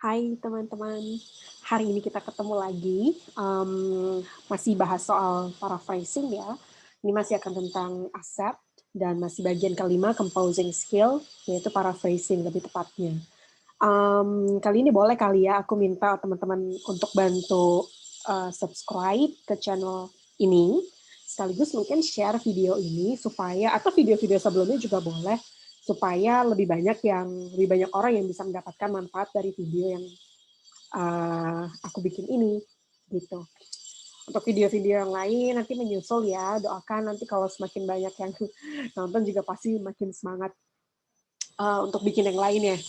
Hai teman-teman, hari ini kita ketemu lagi, masih bahas soal paraphrasing ya. Ini masih akan tentang accept dan masih bagian kelima composing skill, yaitu paraphrasing lebih tepatnya. Kali ini boleh kali ya aku minta teman-teman untuk bantu subscribe ke channel ini, sekaligus mungkin share video ini supaya atau video-video sebelumnya juga boleh supaya lebih banyak orang yang bisa mendapatkan manfaat dari video yang aku bikin ini gitu. Untuk video-video yang lain nanti menyusul ya, doakan nanti kalau semakin banyak yang nonton juga pasti makin semangat untuk bikin yang lain ya.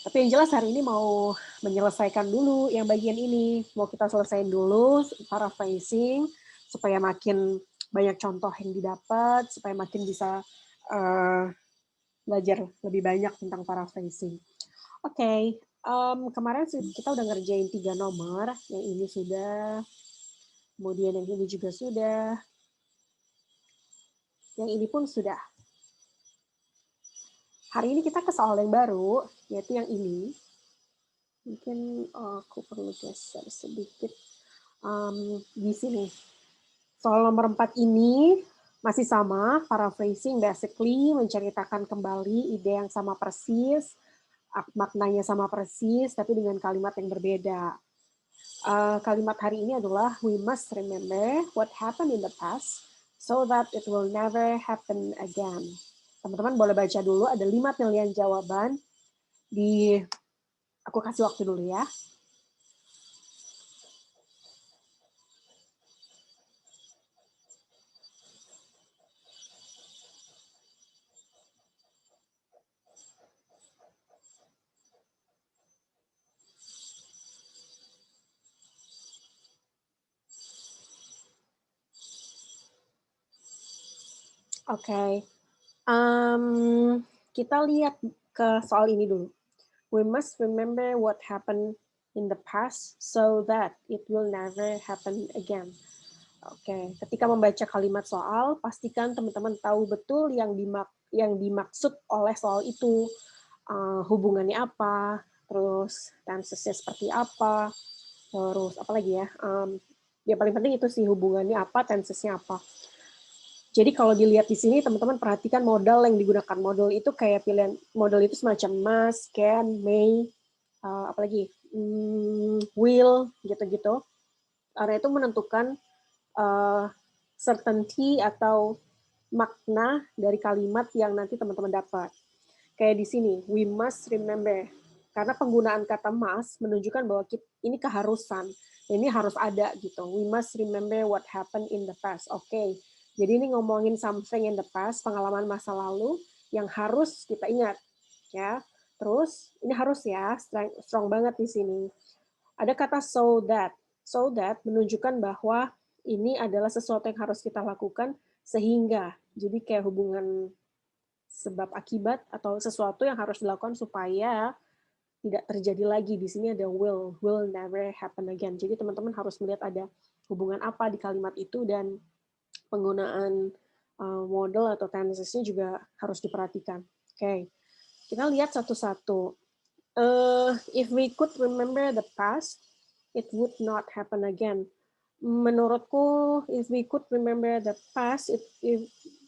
Tapi yang jelas hari ini mau menyelesaikan dulu yang bagian ini. Mau kita selesaiin dulu paraphrasing supaya makin banyak contoh yang didapat, supaya makin bisa uh, belajar lebih banyak tentang paraphrasing. Oke, kemarin kita udah ngerjain 3 nomor, yang ini sudah, kemudian yang ini juga sudah, yang ini pun sudah. Hari ini kita ke soal yang baru, yaitu yang ini. Mungkin aku perlu geser sedikit di sini. Soal nomor 4 ini masih sama, paraphrasing basically menceritakan kembali ide yang sama persis, maknanya sama persis, tapi dengan kalimat yang berbeda. Kalimat hari ini adalah we must remember what happened in the past so that it will never happen again. Teman-teman boleh baca dulu, ada 5 pilihan jawaban. Aku kasih waktu dulu ya. Oke. Kita lihat ke soal ini dulu. We must remember what happened in the past so that it will never happen again. Oke, ketika membaca kalimat soal, pastikan teman-teman tahu betul yang dimaksud oleh soal itu, hubungannya apa, terus tensesnya seperti apa, terus apa lagi ya? Ya paling penting itu sih hubungannya apa, tensesnya apa. Jadi kalau dilihat di sini teman-teman perhatikan modal yang digunakan. Modal itu kayak pilihan modal itu semacam must, can, may, apalagi will gitu-gitu. Karena itu menentukan certainty atau makna dari kalimat yang nanti teman-teman dapat. Kayak di sini, we must remember. Karena penggunaan kata must menunjukkan bahwa ini keharusan. Ini harus ada gitu. We must remember what happened in the past. Oke. Jadi ini ngomongin something in the past, pengalaman masa lalu yang harus kita ingat. Ya. Terus ini harus ya, strong banget di sini. Ada kata so that. So that menunjukkan bahwa ini adalah sesuatu yang harus kita lakukan sehingga. Jadi kayak hubungan sebab akibat atau sesuatu yang harus dilakukan supaya tidak terjadi lagi. Di sini ada will never happen again. Jadi teman-teman harus melihat ada hubungan apa di kalimat itu dan penggunaan model atau tensesnya juga harus diperhatikan. Oke, kita lihat satu-satu. If we could remember the past, it would not happen again. Menurutku, if we could remember the past, it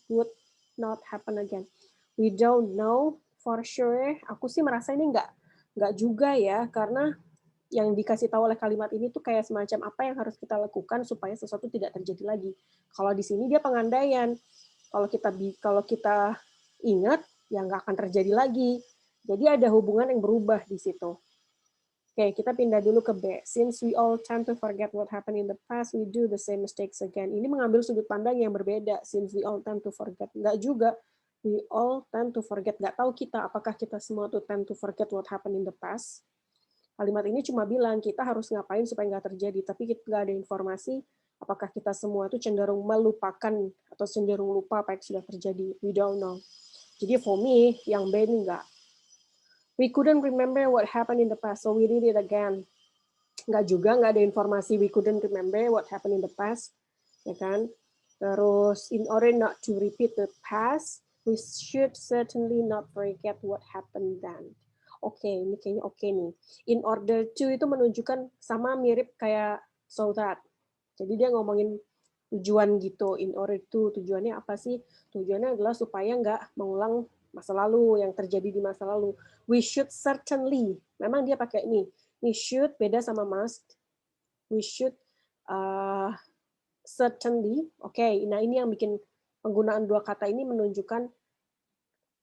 would not happen again. We don't know for sure. Aku sih merasa ini nggak juga ya, karena yang dikasih tahu oleh kalimat ini tuh kayak semacam apa yang harus kita lakukan supaya sesuatu tidak terjadi lagi. Kalau di sini dia pengandaian. Kalau kita ingat, ya nggak akan terjadi lagi. Jadi ada hubungan yang berubah di situ. Oke, kita pindah dulu ke B. Since we all tend to forget what happened in the past, we do the same mistakes again. Ini mengambil sudut pandang yang berbeda. Since we all tend to forget. Nggak juga. We all tend to forget. Nggak tahu kita, apakah kita semua tuh tend to forget what happened in the past. Kalimat ini cuma bilang kita harus ngapain supaya nggak terjadi, tapi kita nggak ada informasi apakah kita semua itu cenderung melupakan atau cenderung lupa apa yang sudah terjadi. We don't know. Jadi for me, yang B ini nggak. We couldn't remember what happened in the past, so we did it again. Nggak juga, nggak ada informasi we couldn't remember what happened in the past, ya kan? Terus, in order not to repeat the past, we should certainly not forget what happened then. oke, ini kayaknya oke nih. In order to itu menunjukkan sama mirip kayak so that. Jadi dia ngomongin tujuan gitu. In order to, tujuannya apa sih? Tujuannya adalah supaya nggak mengulang masa lalu yang terjadi di masa lalu. We should certainly. Memang dia pakai ini. We should beda sama must. We should certainly. Oke, nah ini yang bikin penggunaan dua kata ini menunjukkan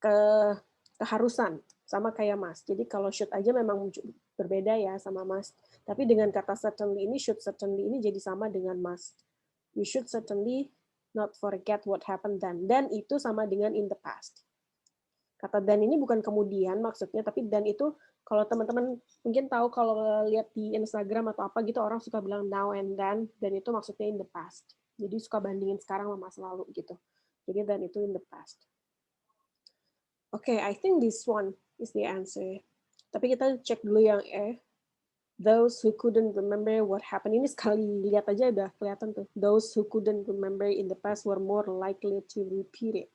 keharusan sama kayak must. Jadi kalau should aja memang berbeda ya sama must. Tapi dengan kata certainly ini, should certainly ini jadi sama dengan must. You should certainly not forget what happened then. Dan itu sama dengan in the past. Kata dan ini bukan kemudian maksudnya, tapi dan itu kalau teman-teman mungkin tahu kalau lihat di Instagram atau apa gitu orang suka bilang now and then, dan itu maksudnya in the past. Jadi suka bandingin sekarang sama masa lalu gitu. Jadi dan itu in the past. Okay, I think this one is the answer. Tapi kita cek dulu yang E. Those who couldn't remember what happened. Ini sekali lihat aja udah kelihatan tuh. Those who couldn't remember in the past were more likely to repeat it.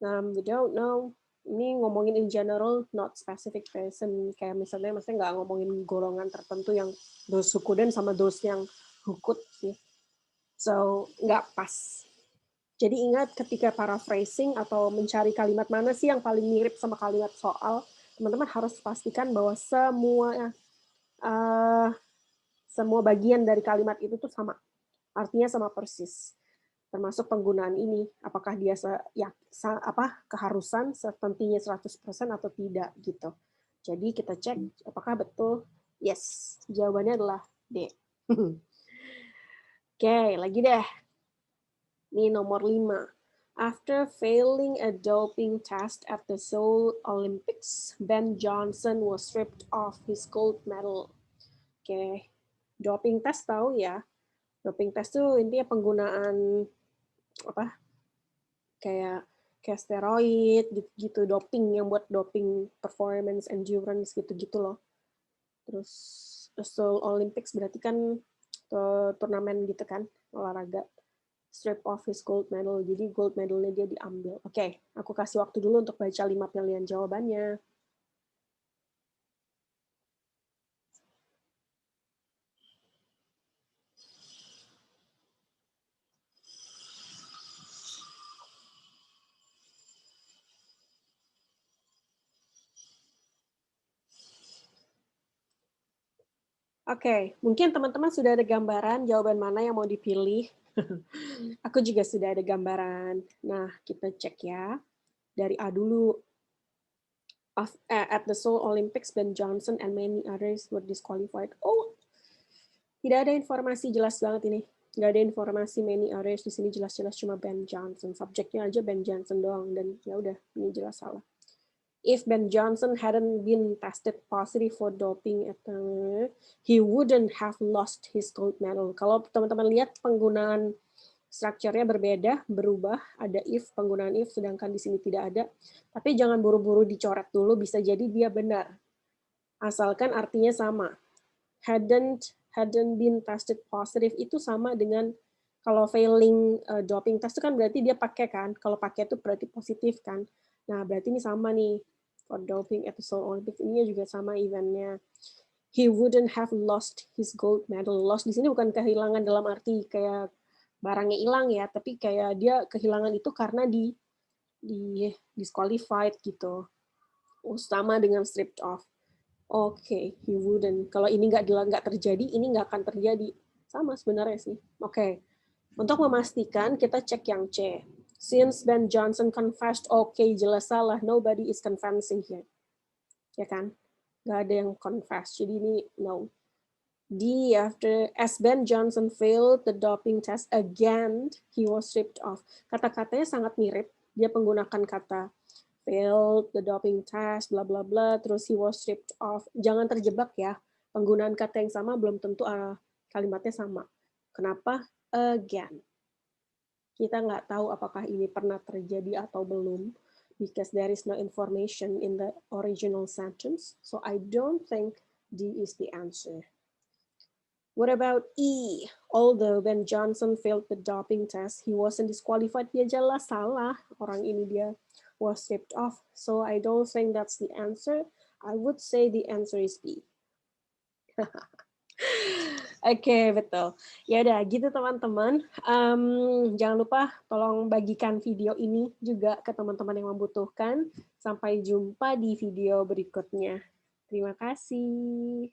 We don't know. Ini ngomongin in general, not specific person. Kayak misalnya nggak ngomongin golongan tertentu yang those who couldn't sama those yang who could sih. So, nggak pas. Jadi ingat ketika paraphrasing atau mencari kalimat mana sih yang paling mirip sama kalimat soal, teman-teman harus pastikan bahwa semua bagian dari kalimat itu tuh sama. Artinya sama persis. Termasuk penggunaan ini, apakah dia keharusan tentunya 100% atau tidak gitu. Jadi kita cek apakah betul. Yes, jawabannya adalah D. Oke, lagi deh. Ini nomor 5. After failing a doping test at the Seoul Olympics, Ben Johnson was stripped of his gold medal. Oke, doping test tahu ya. Doping test itu intinya penggunaan apa? Kayak steroid gitu, doping yang buat doping performance, endurance gitu-gitu loh. Terus Seoul Olympics berarti kan turnamen gitu kan, olahraga. Strip off his gold medal. Jadi gold medalnya dia diambil. Oke, aku kasih waktu dulu untuk baca 5 pilihan jawabannya. Oke, mungkin teman-teman sudah ada gambaran jawaban mana yang mau dipilih. Aku juga sudah ada gambaran. Nah, kita cek ya. Dari A dulu. At the Seoul Olympics, Ben Johnson and many others were disqualified. Oh, tidak ada informasi jelas banget ini. Nggak ada informasi many others di sini, jelas-jelas cuma Ben Johnson. Subjeknya aja Ben Johnson doang, dan ya udah, ini jelas salah. If Ben Johnson hadn't been tested positive for doping, he wouldn't have lost his gold medal. Kalau teman-teman lihat penggunaan strukturnya berbeda, berubah, ada if, penggunaan if, sedangkan di sini tidak ada. Tapi jangan buru-buru dicoret dulu, bisa jadi dia benar. Asalkan artinya sama. Hadn't been tested positive itu sama dengan kalau failing doping test itu kan berarti dia pakai kan. Kalau pakai itu berarti positif kan. Nah, berarti ini sama nih. For doping at the Seoul Olympics ini juga sama eventnya. He wouldn't have lost his gold medal. Lost di sini bukan kehilangan dalam arti kayak barangnya hilang ya, tapi kayak dia kehilangan itu karena di disqualified gitu. Sama dengan stripped off. Oke, he wouldn't. Kalau ini nggak terjadi, ini nggak akan terjadi. Sama sebenarnya sih. Oke. Untuk memastikan, kita cek yang C. Since Ben Johnson confessed, oke, jelas salah. Nobody is confessing here. Ya kan? Nggak ada yang confess. Jadi ini no. D, as Ben Johnson failed the doping test again, he was stripped off. Kata-katanya sangat mirip. Dia menggunakan kata failed the doping test, bla bla bla, terus he was stripped off. Jangan terjebak ya. Penggunaan kata yang sama belum tentu kalimatnya sama. Kenapa? Again. Kita nggak tahu apakah ini pernah terjadi atau belum, because there is no information in the original sentence. So I don't think D is the answer. What about E? Although Ben Johnson failed the doping test, he wasn't disqualified. Dia jelas salah. Orang ini dia was stripped off. So I don't think that's the answer. I would say the answer is B. Oke, betul. Ya udah gitu teman-teman. Jangan lupa tolong bagikan video ini juga ke teman-teman yang membutuhkan. Sampai jumpa di video berikutnya. Terima kasih.